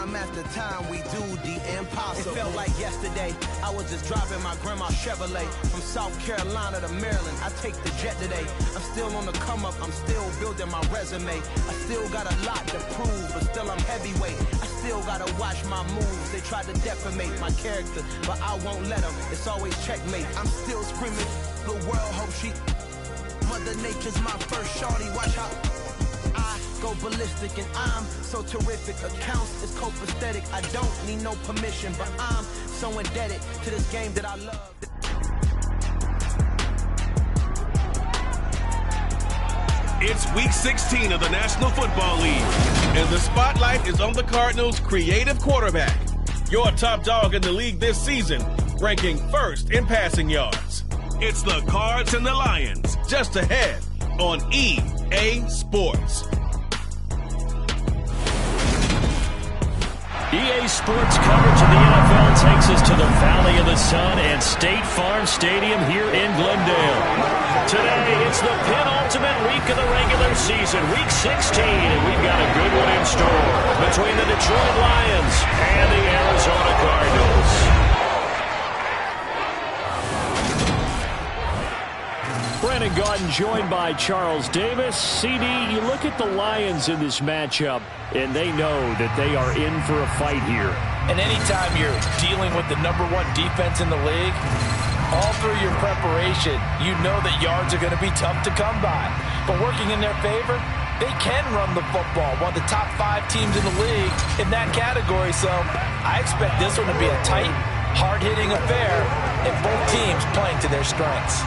Time after time, we do the impossible. It felt like yesterday, I was just driving my grandma's Chevrolet from South Carolina to Maryland. I take the jet today. I'm still on the come up, I'm still building my resume. I still got a lot to prove, but still I'm heavyweight. I still gotta watch my moves. They try to defamate my character, but I won't let them. It's always checkmate. I'm still screaming, the world hope she. Mother Nature's my first shorty, watch how I go ballistic, and I'm so terrific. Accounts is copacetic. I don't need no permission, but I'm so indebted to this game that I love. It's week 16 of the National Football League, and the spotlight is on the Cardinals' creative quarterback. Your top dog in the league this season, ranking first in passing yards. It's the Cards and the Lions, just ahead on EA Sports. EA Sports coverage of the NFL takes us to the Valley of the Sun and State Farm Stadium here in Glendale. Today, it's the penultimate week of the regular season, week 16, and we've got a good one in store between the Detroit Lions and the Arizona Cardinals. Brandon Gaudin joined by Charles Davis. CD, you look at the Lions in this matchup, and they know that they are in for a fight here. And anytime you're dealing with the #1 defense in the league, all through your preparation, you know that yards are going to be tough to come by. But working in their favor, they can run the football, one of the top 5 teams in the league in that category. So I expect this one to be a tight, hard-hitting affair, and both teams playing to their strengths.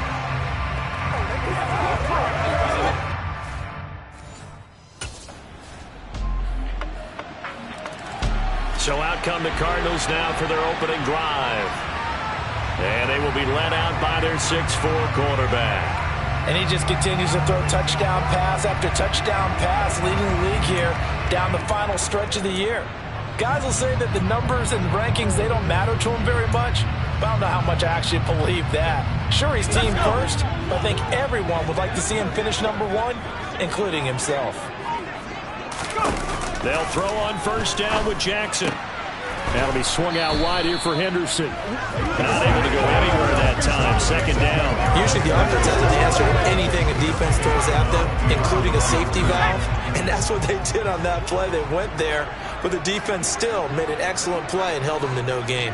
So out come the Cardinals now for their opening drive. And they will be led out by their 6'4 quarterback. And he just continues to throw touchdown pass after touchdown pass, leading the league here down the final stretch of the year. Guys will say that the numbers and rankings, they don't matter to him very much, but I don't know how much I actually believe that. Sure, he's team first, but I think everyone would like to see him finish #1, including himself. They'll throw on first down with Jackson. That'll be swung out wide here for Henderson. Not able to go anywhere that time. Second down. Usually the offense has an answer to anything a defense throws at them, including a safety valve. And that's what they did on that play. They went there, but the defense still made an excellent play and held them to no gain.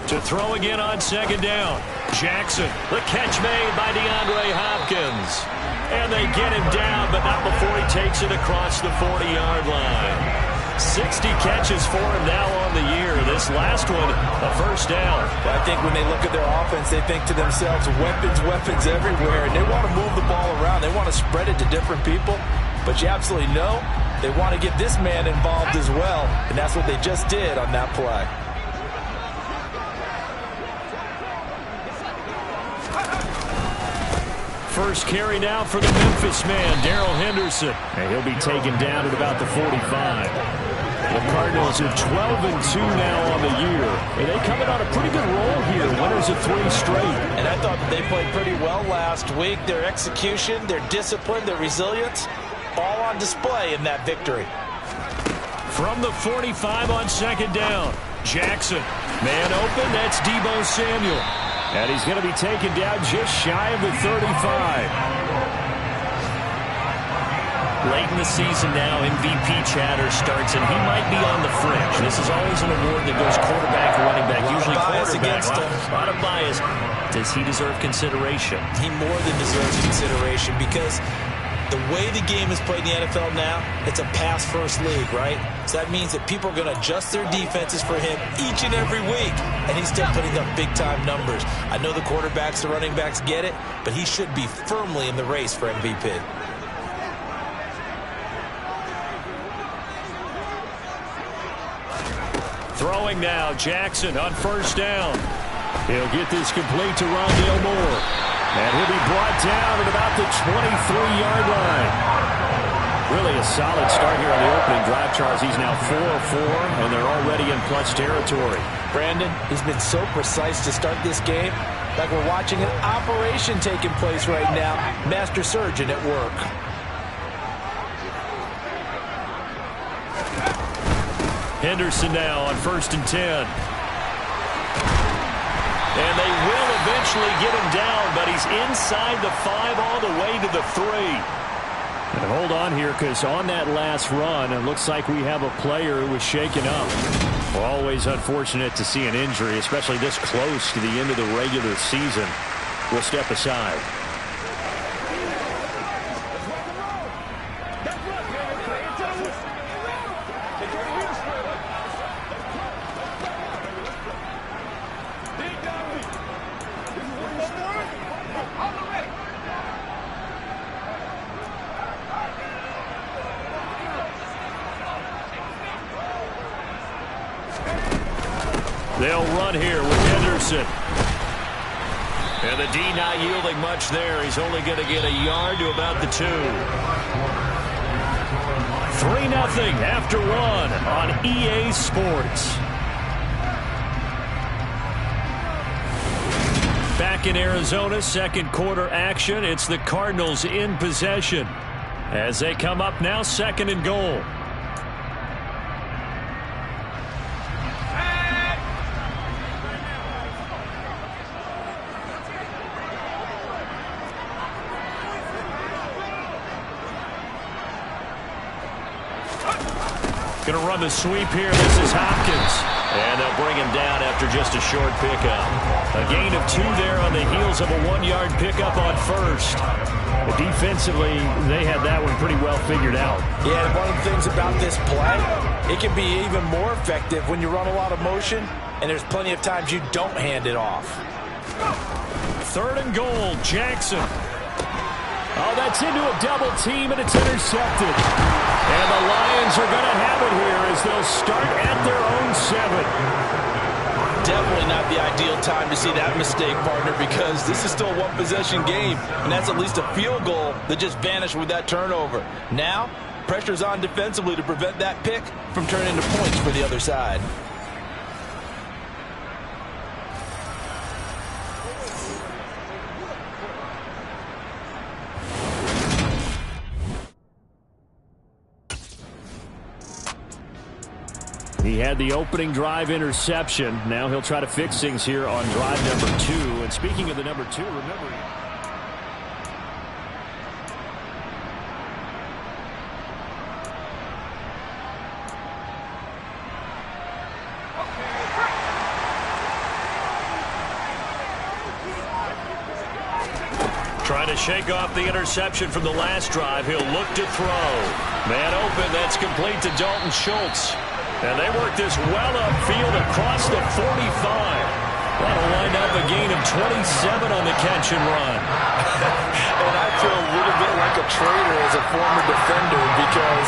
To throw again on second down. Jackson. The catch made by DeAndre Hopkins. And they get him down, but not before he takes it across the 40-yard line. 60 catches for him now on the year. This last one, a first down. I think when they look at their offense, they think to themselves, weapons, weapons everywhere. And they want to move the ball around. They want to spread it to different people. But you absolutely know they want to get this man involved as well. And that's what they just did on that play. First carry now for the Memphis man, Darrell Henderson. And he'll be taken down at about the 45. The Cardinals are 12-2 now on the year. And they come in on a pretty good roll here, winners of 3 straight. And I thought that they played pretty well last week. Their execution, their discipline, their resilience, all on display in that victory. From the 45 on second down, Jackson. Man open, that's Deebo Samuel. And he's going to be taken down just shy of the 35. Late in the season now, MVP chatter starts, and he might be on the fringe. This is always an award that goes quarterback or running back, usually quarterback. A lot of bias. Does he deserve consideration? He more than deserves consideration because the way the game is played in the NFL now, it's a pass-first league, right? So that means that people are going to adjust their defenses for him each and every week, and he's still putting up big-time numbers. I know the quarterbacks, the running backs get it, but he should be firmly in the race for MVP. Throwing now, Jackson on first down. He'll get this complete to Rondale Moore. And he'll be brought down at about the 23-yard line. Really a solid start here on the opening drive, Charles. He's now 4 of 4, and they're already in plus territory. Brandon, he's been so precise to start this game. Like we're watching an operation taking place right now. Master surgeon at work. Henderson now on 1st and 10. And they will eventually get him down, but he's inside the 5 all the way to the 3. And hold on here, because on that last run, it looks like we have a player who was shaken up. Well, always unfortunate to see an injury, especially this close to the end of the regular season. We'll step aside. They'll run here with Henderson. And the D not yielding much there. He's only going to get a yard to about the 2. 3-0 after 1 on EA Sports. Back in Arizona, second quarter action. It's the Cardinals in possession as they come up now 2nd and goal. Going to run the sweep here. This is Hopkins. And they'll bring him down after just a short pickup. A gain of 2 there on the heels of a 1-yard pickup on 1st. But defensively, they had that one pretty well figured out. Yeah, and one of the things about this play, it can be even more effective when you run a lot of motion, and there's plenty of times you don't hand it off. 3rd and goal, Jackson. Oh, that's into a double team, and it's intercepted. And the Lions are going to have it here as they'll start at their own 7. Definitely not the ideal time to see that mistake, partner, because this is still a one-possession game, and that's at least a field goal that just vanished with that turnover. Now, pressure's on defensively to prevent that pick from turning into points for the other side. He had the opening drive interception. Now he'll try to fix things here on drive number 2. And speaking of the number 2, remember... Trying to shake off the interception from the last drive. He'll look to throw. Man open, that's complete to Dalton Schultz. And they work this well upfield across the 45. That'll wind up a gain of 27 on the catch and run. And I feel a little bit like a traitor as a former defender because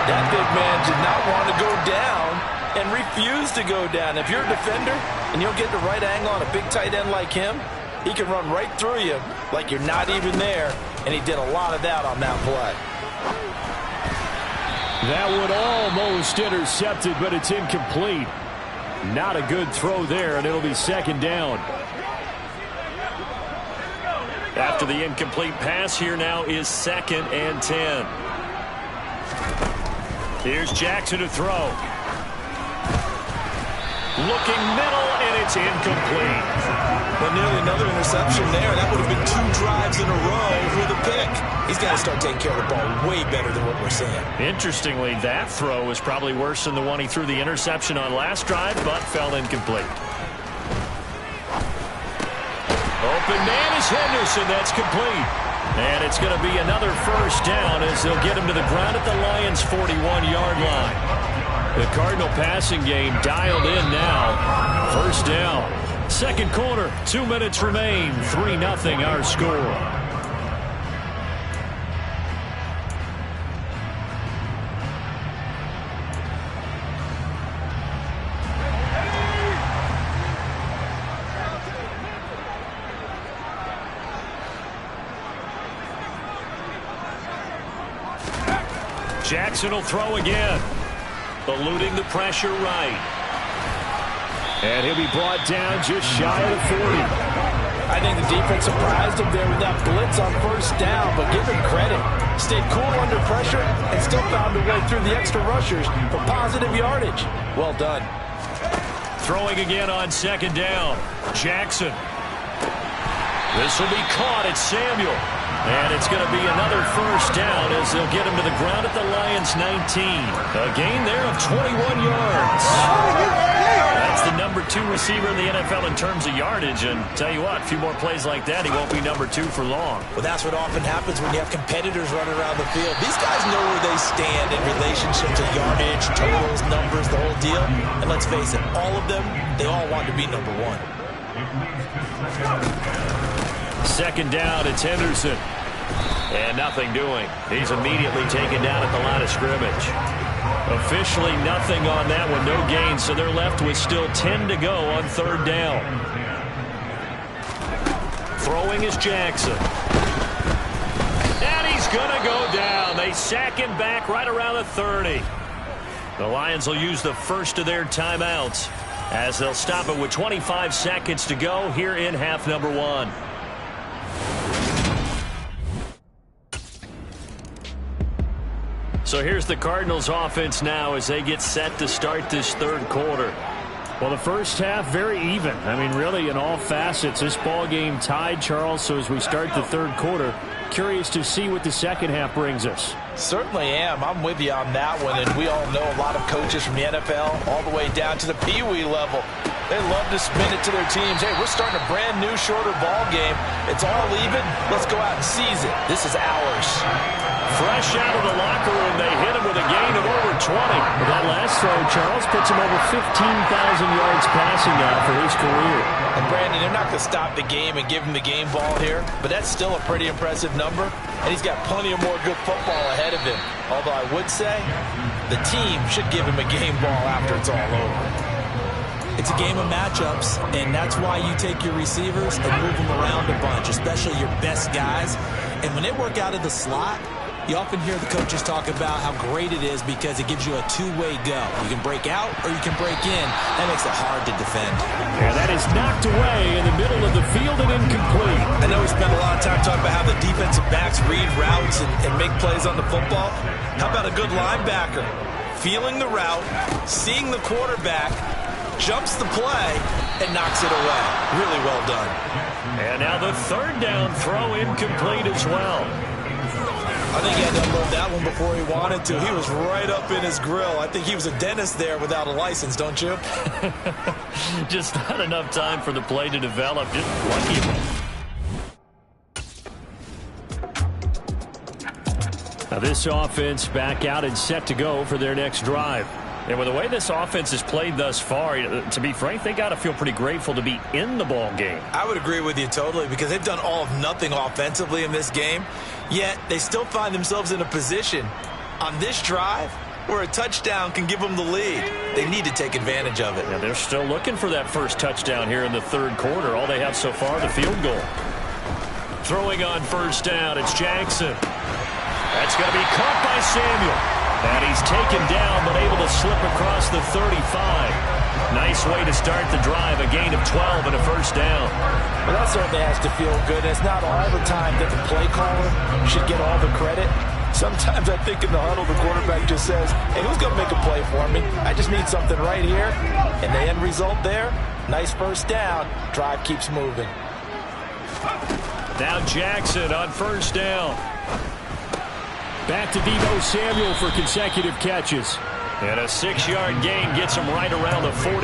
that big man did not want to go down and refused to go down. If you're a defender and you'll get the right angle on a big tight end like him, he can run right through you like you're not even there, and he did a lot of that on that play. That one almost intercepted, but it's incomplete. Not a good throw there, and it'll be 2nd down. After the incomplete pass, here now is 2nd and 10. Here's Jackson to throw. Looking middle, and it's incomplete. But nearly another interception there. That would have been 2 drives in a row with a pick. He's got to start taking care of the ball way better than what we're seeing. Interestingly, that throw was probably worse than the one he threw the interception on last drive, but fell incomplete. Open man is Henderson. That's complete. And it's going to be another 1st down as they'll get him to the ground at the Lions' 41-yard line. The Cardinal passing game dialed in now. 1st down. 2nd quarter, 2 minutes remain. 3-0 our score. Jackson will throw again. Eluding the pressure right. And he'll be brought down just shy of the 40. I I think the defense surprised him there with that blitz on first down, but give him credit. Stayed cool under pressure and still found a way through the extra rushers for positive yardage. Well done. Throwing again on second down. Jackson. This will be caught. It's Samuel. And it's going to be another first down as they'll get him to the ground at the Lions' 19. A gain there of 21 yards. That's the number 2 receiver in the NFL in terms of yardage. And tell you what, a few more plays like that, he won't be number 2 for long. Well, that's what often happens when you have competitors running around the field. These guys know where they stand in relationship to yardage, totals, numbers, the whole deal. And let's face it, all of them, they all want to be number 1. Second down, it's Henderson. And nothing doing. He's immediately taken down at the line of scrimmage. Officially nothing on that one, no gain, so they're left with still 10 to go on third down. Throwing is Jackson. And he's going to go down. They sack him back right around the 30. The Lions will use the first of their timeouts as they'll stop it with 25 seconds to go here in half number 1. So here's the Cardinals offense now as they get set to start this third quarter. Well, the first half, very even. I mean, really, in all facets, this ball game tied, Charles. So as we start the third quarter, curious to see what the second half brings us. Certainly am. I'm with you on that one. And we all know a lot of coaches from the NFL all the way down to the Pee-wee level. They love to spin it to their teams. Hey, we're starting a brand new, shorter ball game. It's all even. Let's go out and seize it. This is ours. Fresh out of the locker room, they hit him with a gain of over 20. But that last throw, Charles, puts him over 15,000 yards passing now for his career. And Brandon, they're not going to stop the game and give him the game ball here, but that's still a pretty impressive number, and he's got plenty of more good football ahead of him. Although I would say the team should give him a game ball after it's all over. It's a game of matchups, and that's why you take your receivers and move them around a bunch, especially your best guys. And when they work out of the slot, you often hear the coaches talk about how great it is because it gives you a two-way go. You can break out or you can break in. That makes it hard to defend. And that is knocked away in the middle of the field and incomplete. I know we spent a lot of time talking about how the defensive backs read routes and make plays on the football. How about a good linebacker? Feeling the route, seeing the quarterback, jumps the play, and knocks it away. Really well done. And now the third down throw incomplete as well. I think he had to unload that one before he wanted to. He was right up in his grill. I think he was a dentist there without a license, don't you? Just not enough time for the play to develop. Just lucky. Now this offense back out and set to go for their next drive. And with the way this offense has played thus far, to be frank, they got to feel pretty grateful to be in the ball game. I would agree with you totally because they've done all of nothing offensively in this game, yet they still find themselves in a position on this drive where a touchdown can give them the lead. They need to take advantage of it. Yeah, they're still looking for that first touchdown here in the third quarter. All they have so far, the field goal. Throwing on first down, it's Jackson. That's going to be caught by Samuel. And he's taken down, but able to slip across the 35. Nice way to start the drive, a gain of 12 and a first down. Well, that certainly has to feel good. It's not all the time that the play caller should get all the credit. Sometimes I think in the huddle, the quarterback just says, hey, who's going to make a play for me? I just need something right here. And the end result there, nice first down. Drive keeps moving. Now Jackson on first down. Back to Deebo Samuel for consecutive catches. And a 6-yard gain gets him right around the 43.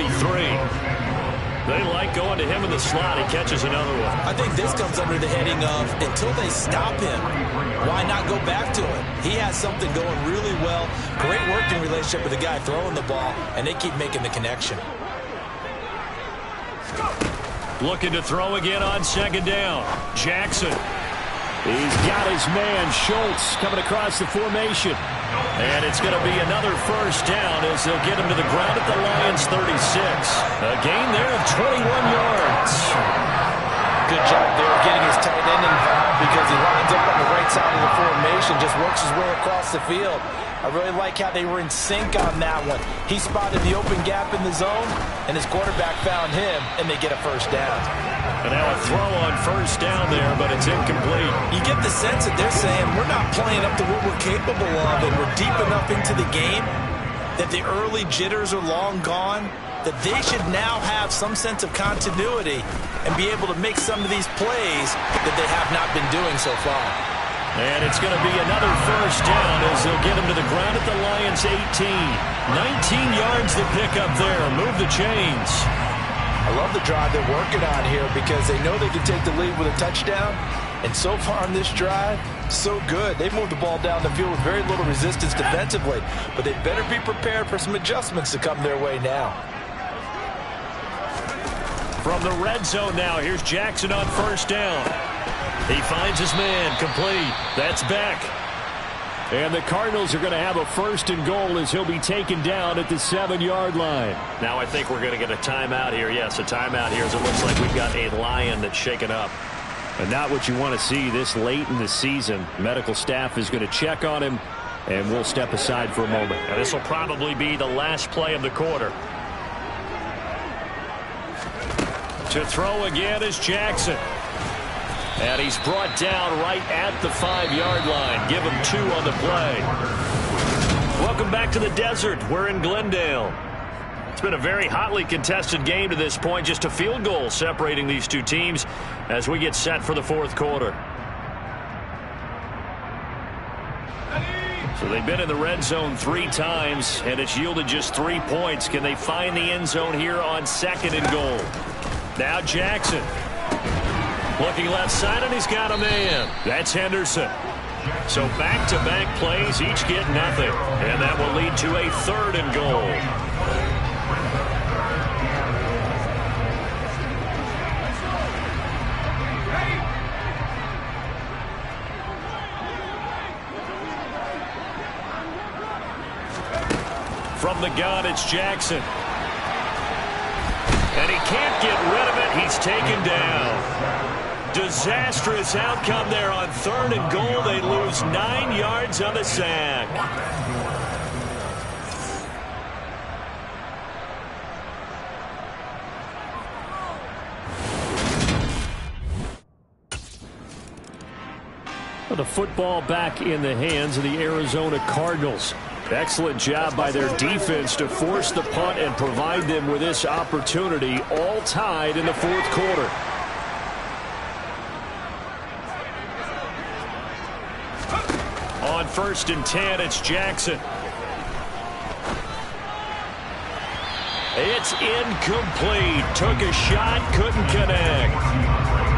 They like going to him in the slot. He catches another one. I think this comes under the heading of until they stop him, why not go back to him? He has something going really well. Great working relationship with the guy throwing the ball, and they keep making the connection. Looking to throw again on second down. Jackson. He's got his man, Schultz, coming across the formation. And it's going to be another first down as they'll get him to the ground at the Lions' 36. A gain there of 21 yards. Good job there getting his tight end involved because he lines up on the right side of the formation, just works his way across the field. I really like how they were in sync on that one. He spotted the open gap in the zone, and his quarterback found him, and they get a first down. And now a throw on first down there, but it's incomplete. You get the sense that they're saying we're not playing up to what we're capable of, and we're deep enough into the game that the early jitters are long gone, that they should now have some sense of continuity and be able to make some of these plays that they have not been doing so far. And it's going to be another first down as they'll get him to the ground at the Lions' 18. 19 yards to pick up there. Move the chains. I love the drive they're working on here because they know they can take the lead with a touchdown. And so far on this drive, so good. They've moved the ball down the field with very little resistance defensively. But they better be prepared for some adjustments to come their way now. From the red zone now, here's Jackson on first down. He finds his man, complete. That's Beck. And the Cardinals are going to have a first and goal as he'll be taken down at the 7-yard line. Now I think we're going to get a timeout here. Yes, a timeout here as it looks like we've got a Lion that's shaken up. And not what you want to see this late in the season. Medical staff is going to check on him, and we'll step aside for a moment. And this will probably be the last play of the quarter. To throw again is Jackson. And he's brought down right at the 5-yard line. Give him 2 on the play. Welcome back to the desert. We're in Glendale. It's been a very hotly contested game to this point. Just a field goal separating these two teams as we get set for the fourth quarter. So they've been in the red zone 3 times, and it's yielded just 3 points. Can they find the end zone here on 2nd and goal? Now Jackson. Looking left side, and he's got a man. That's Henderson. So back-to-back plays, each get nothing. And that will lead to a 3rd and goal. From the gun, it's Jackson. And he can't get rid of it. He's taken down. Disastrous outcome there on 3rd and goal. They lose 9 yards on the sack. The football back in the hands of the Arizona Cardinals. Excellent job by their defense to force the punt and provide them with this opportunity, all tied in the fourth quarter. On 1st and 10, it's Jackson. It's incomplete. Took a shot, couldn't connect.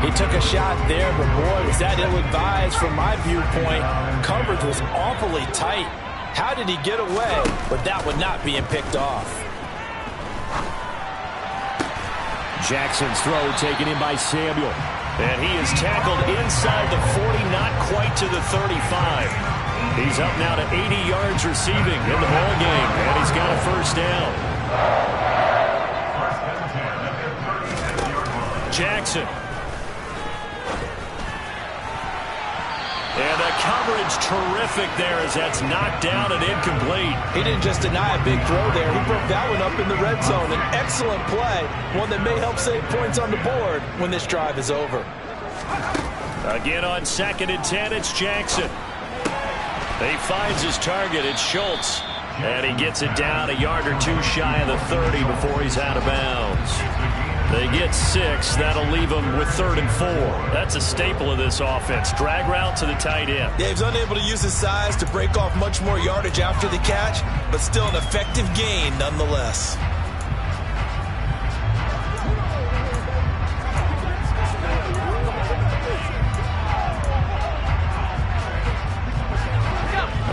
He took a shot there, but boy, was that ill-advised from my viewpoint. Coverage was awfully tight. How did he get away without not being picked off? Jackson's throw taken in by Samuel. And he is tackled inside the 40, not quite to the 35. He's up now to 80 yards receiving in the ball game, and he's got a first down. Jackson. And the coverage terrific there as that's knocked down and incomplete. He didn't just deny a big throw there. He broke that one up in the red zone. An excellent play, one that may help save points on the board when this drive is over. Again on 2nd and 10, it's Jackson. He finds his target. It's Schultz. And he gets it down a yard or 2 shy of the 30 before he's out of bounds. They get 6. That'll leave them with 3rd and 4. That's a staple of this offense. Drag route to the tight end. Yeah, he's unable to use his size to break off much more yardage after the catch, but still an effective gain nonetheless.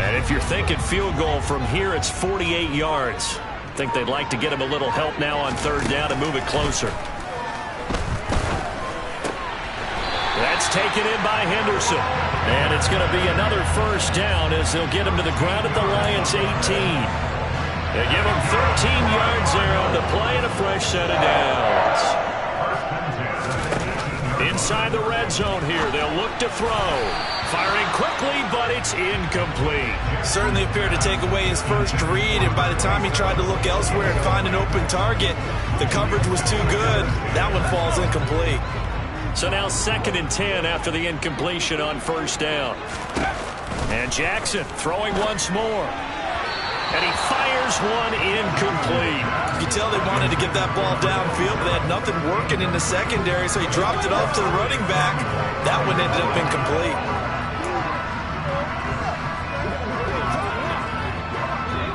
And if you're thinking field goal from here, it's 48 yards. I think they'd like to get him a little help now on 3rd down and move it closer. That's taken in by Henderson. And it's going to be another first down as they'll get him to the ground at the Lions' 18. They give him 13 yards there on the play and a fresh set of downs. Inside the red zone here, they'll look to throw. Firing quickly, but it's incomplete. Certainly appeared to take away his first read, and by the time he tried to look elsewhere and find an open target, the coverage was too good. That one falls incomplete. So now 2nd and 10 after the incompletion on first down. And Jackson throwing once more. And he fires one incomplete. You can tell they wanted to get that ball downfield, but they had nothing working in the secondary, so he dropped it off to the running back. That one ended up incomplete.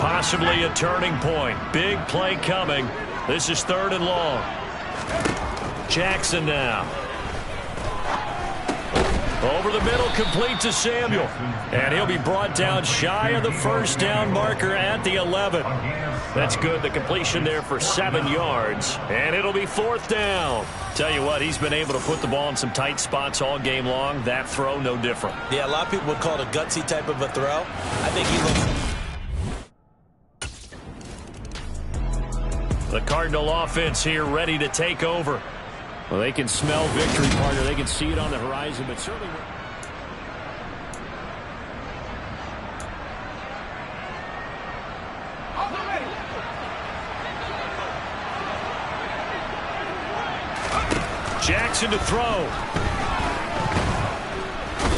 Possibly a turning point. Big play coming. This is 3rd and long. Jackson now. Over the middle, complete to Samuel. And he'll be brought down shy of the first down marker at the 11. That's good. The completion there for 7 yards. And it'll be 4th down. Tell you what, he's been able to put the ball in some tight spots all game long. That throw, no different. Yeah, a lot of people would call it a gutsy type of a throw. I think he looks... The Cardinal offense here ready to take over. Well, they can smell victory, partner. They can see it on the horizon, but certainly... Jackson to throw.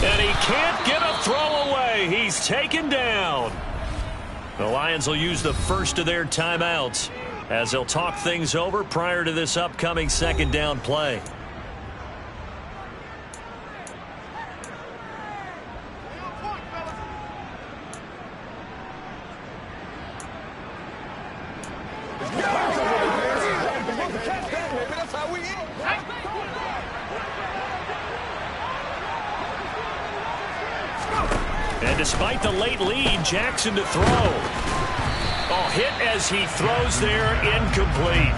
And he can't get a throw away. He's taken down. The Lions will use the first of their timeouts as they'll talk things over prior to this upcoming 2nd down play. And despite the late lead, Jackson to throw. Oh, hit as he throws there, incomplete.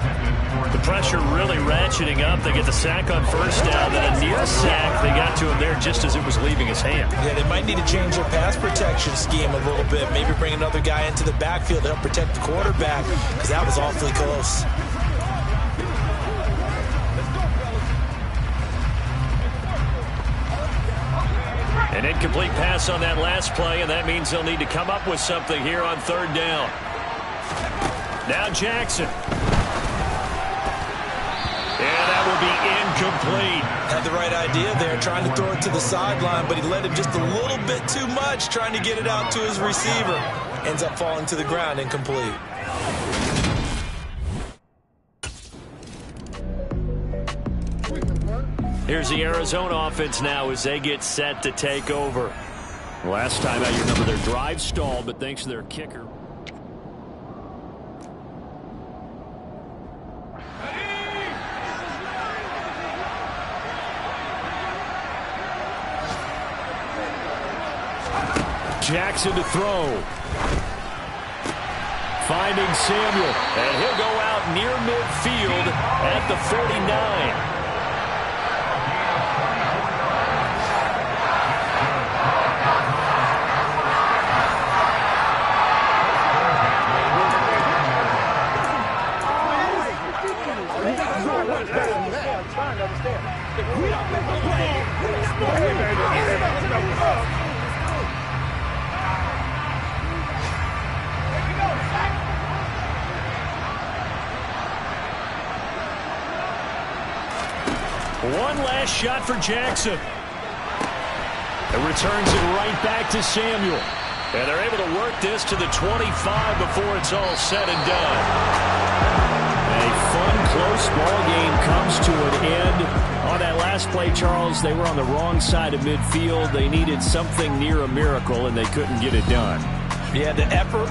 The pressure really ratcheting up. They get the sack on first down, then a near sack. They got to him there just as it was leaving his hand. Yeah, they might need to change their pass protection scheme a little bit. Maybe bring another guy into the backfield to help protect the quarterback, because that was awfully close. An incomplete pass on that last play, and that means they'll need to come up with something here on 3rd down. Now Jackson. And that will be incomplete. Had the right idea there, trying to throw it to the sideline, but he led him just a little bit too much, trying to get it out to his receiver. Ends up falling to the ground, incomplete. Here's the Arizona offense now as they get set to take over. Last time out, you remember their drive stalled, but thanks to their kicker. Jackson to throw. Finding Samuel. And he'll go out near midfield at the 49. One last shot for Jackson. It returns it right back to Samuel. And they're able to work this to the 25 before it's all said and done. A fun, close ball game comes to an end. On that last play, Charles, they were on the wrong side of midfield. They needed something near a miracle, and they couldn't get it done. Yeah, the effort,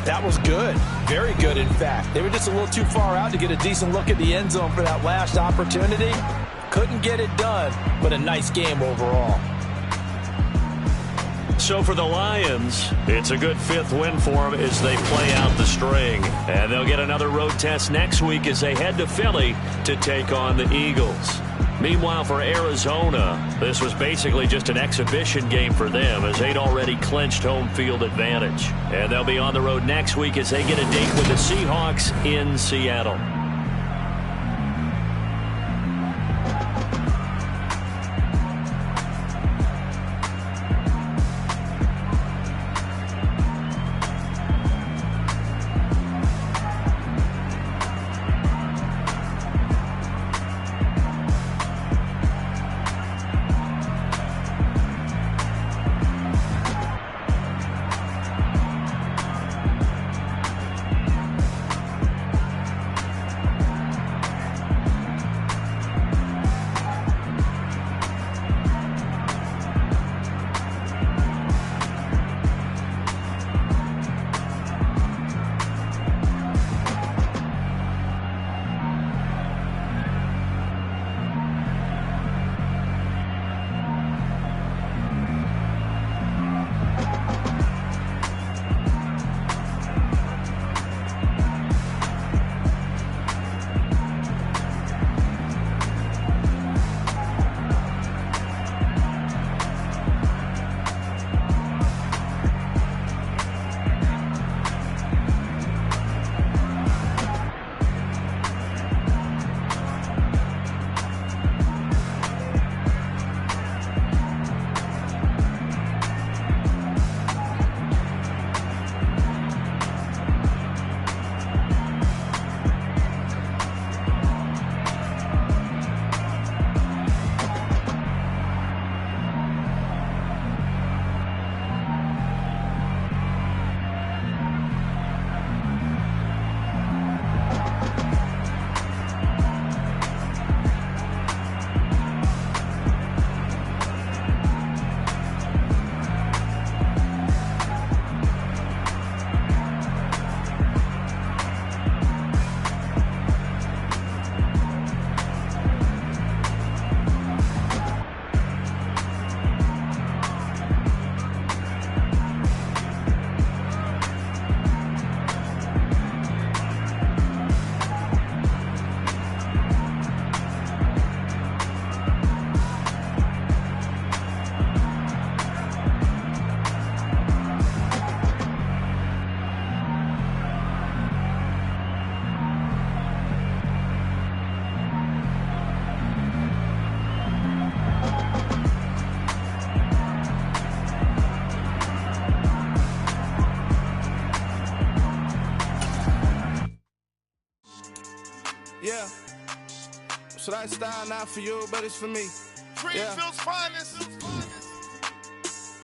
that was good. Very good, in fact. They were just a little too far out to get a decent look at the end zone for that last opportunity. Couldn't get it done, but a nice game overall. So for the Lions, it's a good 5th win for them as they play out the string. And they'll get another road test next week as they head to Philly to take on the Eagles. Meanwhile, for Arizona, this was basically just an exhibition game for them as they'd already clinched home field advantage. And they'll be on the road next week as they get a date with the Seahawks in Seattle. Yeah. So that style not for you, but it's for me. Greenfield's finest.